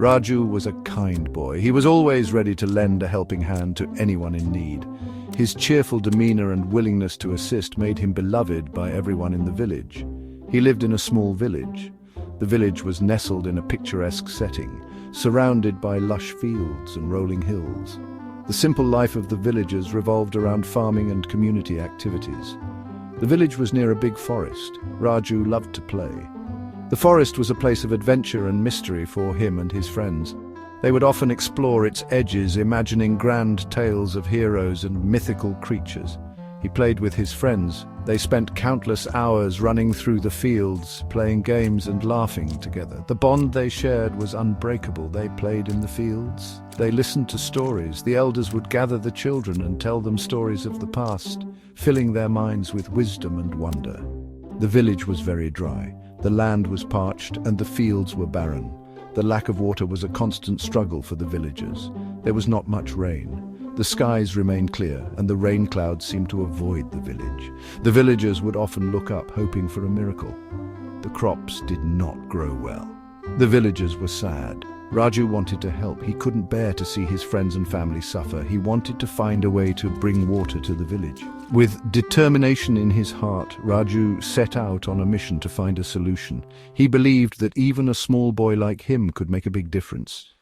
Raju was a kind boy. He was always ready to lend a helping hand to anyone in need. His cheerful demeanor and willingness to assist made him beloved by everyone in the village. He lived in a small village. The village was nestled in a picturesque setting, surrounded by lush fields and rolling hills. The simple life of the villagers revolved around farming and community activities. The village was near a big forest. Raju loved to play. The forest was a place of adventure and mystery for him and his friends. They would often explore its edges, imagining grand tales of heroes and mythical creatures. He played with his friends. They spent countless hours running through the fields, playing games and laughing together. The bond they shared was unbreakable. They played in the fields. They listened to stories. The elders would gather the children and tell them stories of the past, filling their minds with wisdom and wonder. The village was very dry. The land was parched and the fields were barren. The lack of water was a constant struggle for the villagers. There was not much rain. The skies remained clear, and the rain clouds seemed to avoid the village. The villagers would often look up, hoping for a miracle. The crops did not grow well. The villagers were sad. Raju wanted to help. He couldn't bear to see his friends and family suffer. He wanted to find a way to bring water to the village. With determination in his heart, Raju set out on a mission to find a solution. He believed that even a small boy like him could make a big difference.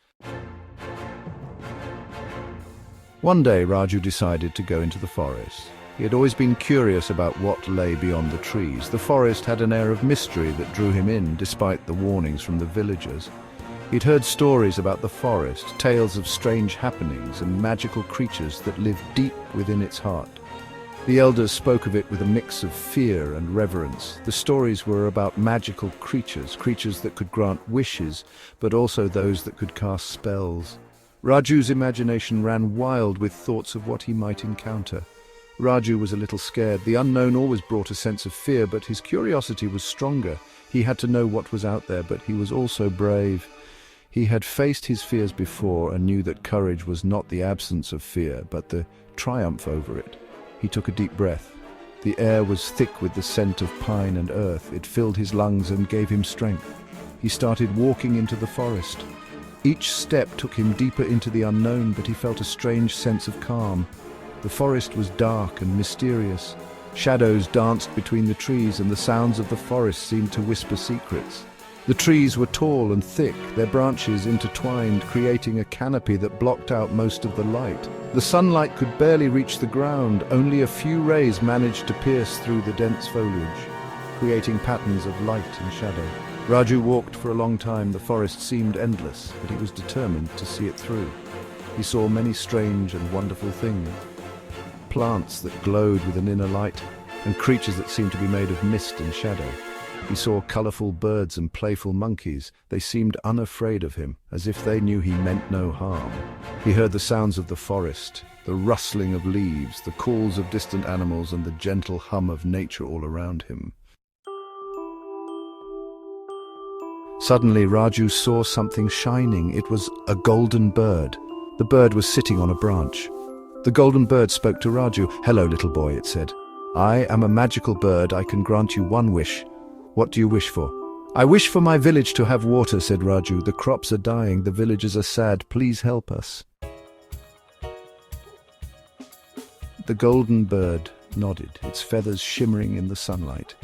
One day, Raju decided to go into the forest. He had always been curious about what lay beyond the trees. The forest had an air of mystery that drew him in, despite the warnings from the villagers. He'd heard stories about the forest, tales of strange happenings and magical creatures that lived deep within its heart. The elders spoke of it with a mix of fear and reverence. The stories were about magical creatures, creatures that could grant wishes, but also those that could cast spells. Raju's imagination ran wild with thoughts of what he might encounter. Raju was a little scared. The unknown always brought a sense of fear, but his curiosity was stronger. He had to know what was out there, but he was also brave. He had faced his fears before and knew that courage was not the absence of fear, but the triumph over it. He took a deep breath. The air was thick with the scent of pine and earth. It filled his lungs and gave him strength. He started walking into the forest. Each step took him deeper into the unknown, but he felt a strange sense of calm. The forest was dark and mysterious. Shadows danced between the trees, and the sounds of the forest seemed to whisper secrets. The trees were tall and thick, their branches intertwined, creating a canopy that blocked out most of the light. The sunlight could barely reach the ground. Only a few rays managed to pierce through the dense foliage, creating patterns of light and shadow. Raju walked for a long time. The forest seemed endless, but he was determined to see it through. He saw many strange and wonderful things. Plants that glowed with an inner light, and creatures that seemed to be made of mist and shadow. He saw colorful birds and playful monkeys. They seemed unafraid of him, as if they knew he meant no harm. He heard the sounds of the forest, the rustling of leaves, the calls of distant animals, and the gentle hum of nature all around him. Suddenly, Raju saw something shining. It was a golden bird. The bird was sitting on a branch. The golden bird spoke to Raju. "Hello, little boy," it said. "I am a magical bird. I can grant you one wish. What do you wish for?" "I wish for my village to have water," said Raju. "The crops are dying. The villagers are sad. Please help us." The golden bird nodded, its feathers shimmering in the sunlight.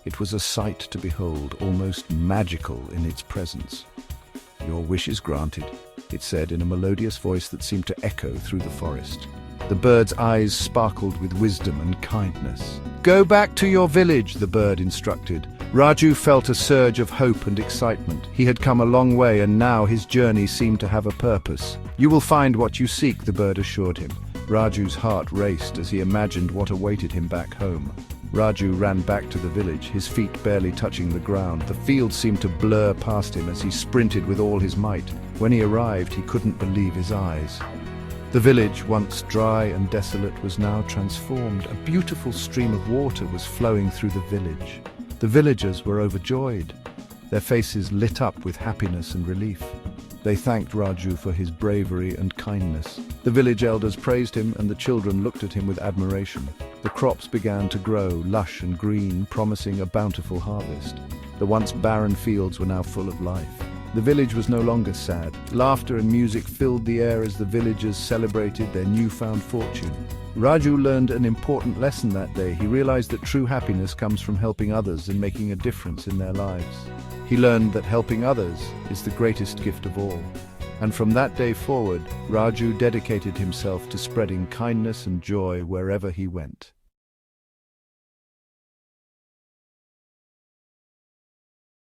It was a sight to behold, almost magical in its presence. "Your wish is granted," it said in a melodious voice that seemed to echo through the forest. The bird's eyes sparkled with wisdom and kindness. "Go back to your village," the bird instructed. Raju felt a surge of hope and excitement. He had come a long way, and now his journey seemed to have a purpose. "You will find what you seek," the bird assured him. Raju's heart raced as he imagined what awaited him back home. Raju ran back to the village, his feet barely touching the ground. The field seemed to blur past him as he sprinted with all his might. When he arrived, he couldn't believe his eyes. The village, once dry and desolate, was now transformed. A beautiful stream of water was flowing through the village. The villagers were overjoyed. Their faces lit up with happiness and relief. They thanked Raju for his bravery and kindness. The village elders praised him, and the children looked at him with admiration. The crops began to grow, lush and green, promising a bountiful harvest. The once barren fields were now full of life. The village was no longer sad. Laughter and music filled the air as the villagers celebrated their newfound fortune. Raju learned an important lesson that day. He realized that true happiness comes from helping others and making a difference in their lives. He learned that helping others is the greatest gift of all. And from that day forward, Raju dedicated himself to spreading kindness and joy wherever he went.